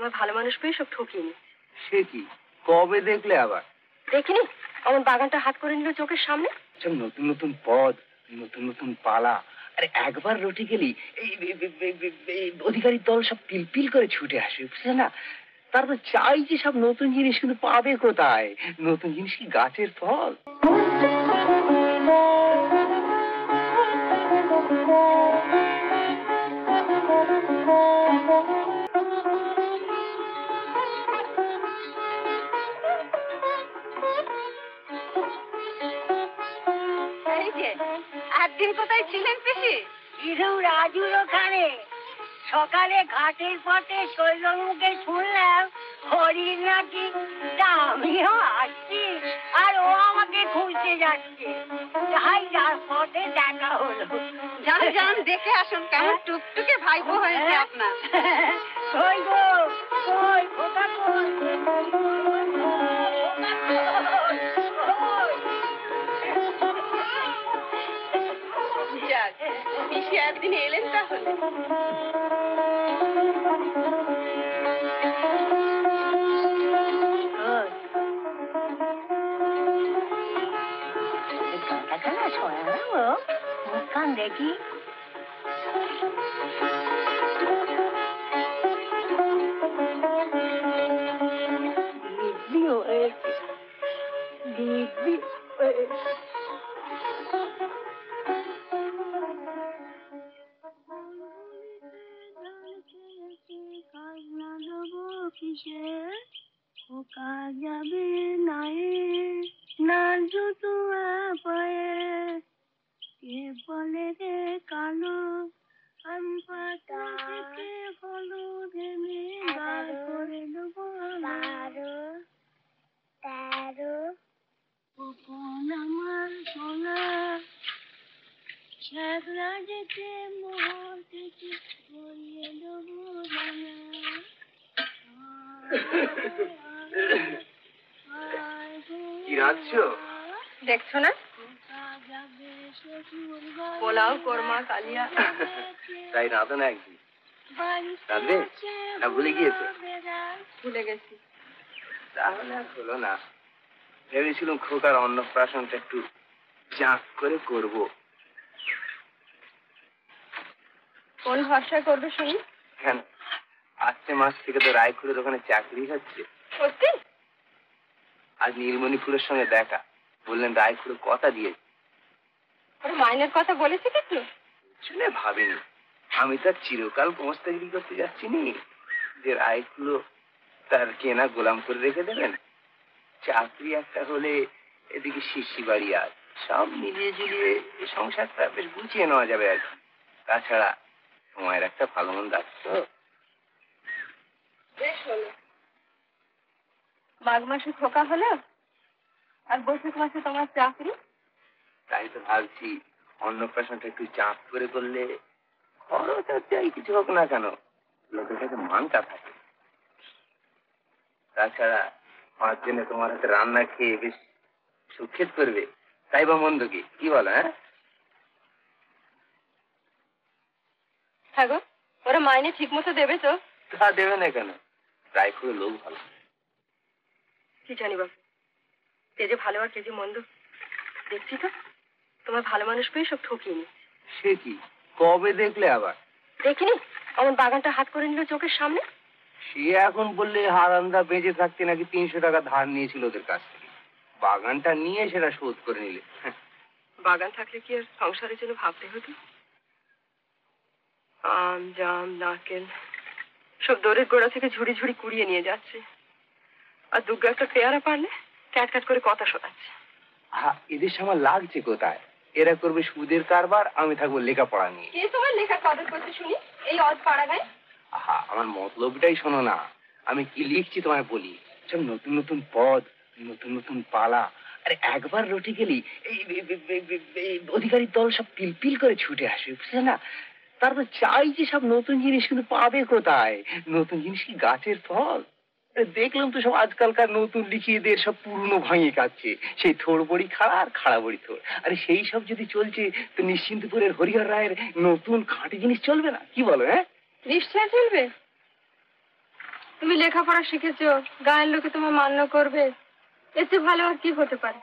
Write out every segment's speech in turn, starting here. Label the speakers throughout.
Speaker 1: তোমার ভালো মানুষ পেয়ে সব ঠকিয়ে নি।
Speaker 2: সে কি, কবে দেখলে আবার?
Speaker 1: দেখিনি, আমার বাগানটা হাত করে নিল চোখের সামনে।
Speaker 2: নতুন নতুন পদ, নতুন নতুন পালা, আরে একবার রটে গেলি এই অধিকারীর দল সব পিলপিল করে ছুটে আসবে, বুঝলে না? তারপর চাই যে সব নতুন জিনিস, কিন্তু পাবে কোথায়? নতুন জিনিস কি গাছের ফল?
Speaker 1: একদিন কোথায় ছিলেন পিসি?
Speaker 3: রাজুর ওখানে সকালে ঘাটের পথে শৈলর মুখে শুনলাম হরিণ নাকি, আমিও আসছি আর ও আমাকে খুঁজতে যাচ্ছে, তাই যার পথে দেখা হলো।
Speaker 1: যান যান, দেখে আসুন কেমন টুকটুকে ভাইপো হয়েছে আপনার।
Speaker 3: কই গো, কই কোথা, কই
Speaker 1: পিসি একদিন এলেন তাহলে।
Speaker 3: মুখখান দেখি। দিব্যি হয়েছে, দিব্যি হয়েছে। খোকা যাবে নায়ে না জুতো পায়ে, কে বলে রে কালো আমি পাতা থেকে হলুদ এনে বার করে দেবো। 12, 13 কখন আমার সোনা শ্যাগলা যেতে মোহর থেকে ধরিয়ে দেবো জানা।
Speaker 2: কি রাঁধছো?
Speaker 1: দেখছো না, পোলাও, কোরমা, কালিয়া।
Speaker 2: তাই রাঁধো না একদিন। রাঁধবে না ভুলে গিয়েছো?
Speaker 1: ভুলে গেছি।
Speaker 2: তাহলে আর হলো না। ভেবেছিলাম খোকার অন্নপ্রাশনটা একটু জাঁক করে করব।
Speaker 1: কোন ভরসায় করবে শুনি?
Speaker 2: কেন, আসছে মাস থেকে তো রায়পুরের ওখানে চাকরি হচ্ছে।
Speaker 1: সত্যি?
Speaker 2: আজ নীলমণিপুরের সঙ্গে দেখা, বললেন রায়পুরে কথা দিয়েছে।
Speaker 1: ওর মাইনের কথা বলেছে কিছু?
Speaker 2: শুনে ভাবিনি। আমি তো চিরকাল গোমস্তাগিরি করতে যাচ্ছি নি যে রায়পুর তার কেনা গোলাম করে রেখে দেবেন। চাকরি একটা হলে এদিকে শিশি বাড়ি, আর সব মিলিয়ে ঝুলিয়ে সংসারটা বেশ গুছিয়ে নেওয়া যাবে আর কি। তাছাড়া সময়ের একটা ভালো মন্দ আছে।
Speaker 1: বেশ হলো, মাঘ মাসে খোকা হলো আর বৈশাখ মাসে তোমার চাকরি।
Speaker 2: তাই তো ভাবছি অন্নপ্রাশনটা একটু চাপ করে করলে খরচ আর যাই কিছু হোক না কেন, লোকের কাছে মানটা থাকে। তাছাড়া আমার জন্য তোমার হাতে রান্না খেয়ে বেশ সুখেত করবে, তাই বা মন্দ কি বলো?
Speaker 1: হ্যাঁ গো, ওরা মাইনে ঠিক মতো দেবে তো?
Speaker 2: তা দেবে না কেন, রায়পুরের লোক ভালো।
Speaker 1: কি জানি বাবু, কে যে ভালো আর কে যে মন্দ। দেখছি তো তোমার ভালো মানুষ পেয়ে সব ঠকিয়ে নি।
Speaker 2: সে কি, কবে দেখলে আবার?
Speaker 1: দেখিনি, আমার বাগানটা হাত করে নিল চোখের সামনে।
Speaker 2: সে এখন বললে হারান্দা বেঁচে থাকতে নাকি 300 টাকা ধার নিয়েছিল ওদের কাছ থেকে, বাগানটা নিয়ে সেটা শোধ করে নিলে।
Speaker 1: বাগান থাকলে কি আর সংসারের জন্য ভাবতে হতো? আম, জাম, নারকেল সব দড়ির গোড়া থেকে ঝুড়ি ঝুড়ি কুড়িয়ে নিয়ে যাচ্ছে, আর দুগ্গা একটা পেয়ারা পারলে ক্যাট ক্যাট করে কথা শোনাচ্ছে।
Speaker 2: এদের সময় লাগছে কোথায়? এরা করবে সুদের কারবার, আমি থাকবো লেখাপড়া নিয়ে।
Speaker 1: কে তোমার লেখা কদর করতে শুনি এই অজ পাড়া গায়ে?
Speaker 2: আমার মতলবটাই শোনো না, আমি কি লিখছি তোমায় বলি। সব নতুন নতুন পদ, নতুন নতুন পালা, আরে একবার রটে গেলি এই অধিকারীর দল সব পিলপিল করে ছুটে আসবে, বুঝলে না? তারপর চাই যে সব নতুন জিনিস, কিন্তু পাবে কোথায়? নতুন জিনিস কি গাছের ফল? দেখলাম তো সব আজকালকার নতুন লিখিয়েদের সব পুরনো ভাঙিয়ে কাটছে, সেই থোড় বড়ি খাড়া আর খাড়া বড়ি থোড়। আরে সেই সব যদি চলছে তো নিশ্চিন্তপুরের হরিহর রায়ের নতুন খাঁটি জিনিস চলবে না, কি বলো?
Speaker 1: নিশ্চয় চলবে। তুমি লেখাপড়া শিখেছো, গায়ের লোকে তোমার মান্য করবে, এর চেয়ে ভালো আর কি হতে পারে?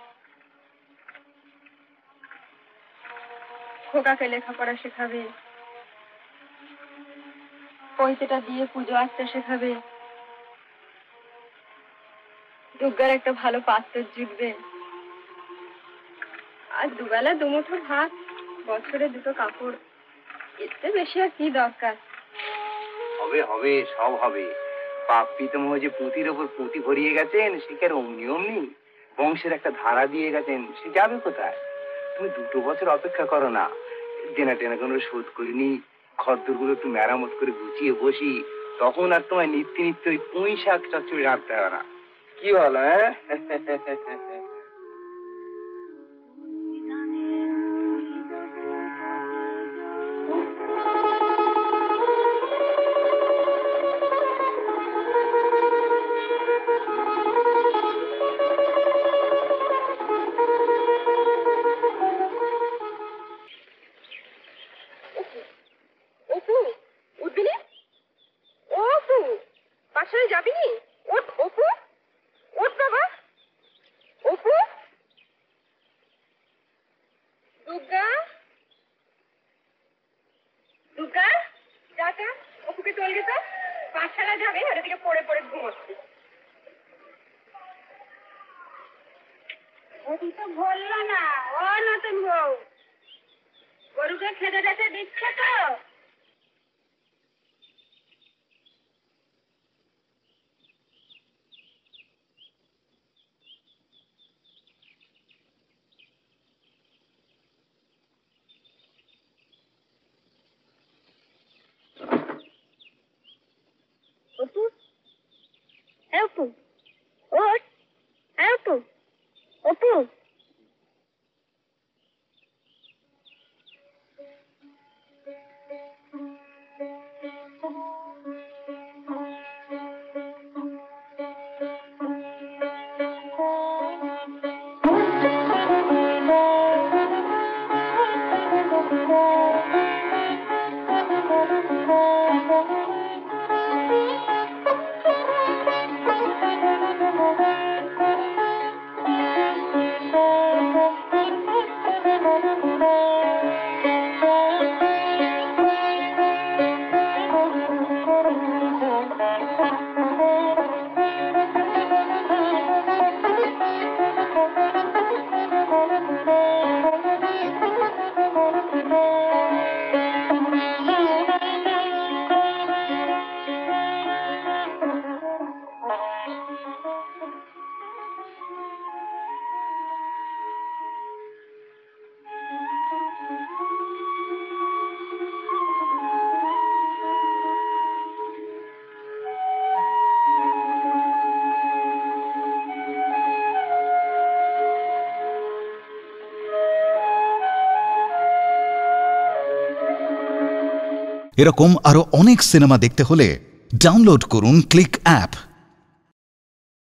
Speaker 1: খোকাকে লেখাপড়া শেখাবে, পয়সাটা দিয়ে পুজো আসতে শেখাবে, দুর্গার একটা ভালো পাত্র জুটবে, আর দুবেলা দুমুঠো ভাত, বছরে দুটো কাপড়, এতে বেশি আর কি দরকার?
Speaker 2: হবে হবে, সব হবে। বাপ পিতামহ যে পুঁতির ওপর পুঁতি ভরিয়ে গেছেন, সে কি আর অমনি অমনি? বংশের একটা ধারা দিয়ে গেছেন, সে যাবে কোথায়? তুমি 2 বছর অপেক্ষা করো না, দেনা টেনা কোনো শোধ করিনি, খদ্দর গুলো একটু মেরামত করে গুছিয়ে বসি, তখন আর তোমায় নিত্য নিত্য ওই পুঁই শাক চচ্চড়ি রাখতে হবে না। কি বলো? হ্যাঁ
Speaker 3: বললো না ও নতুন বউ, গরুকে খেতে টেতে দিচ্ছে তো? অপু, অপু, ওঠ, অপু, অপু।
Speaker 4: এরকম আরো অনেক সিনেমা দেখতে হলে ডাউনলোড করুন ক্লিক অ্যাপ।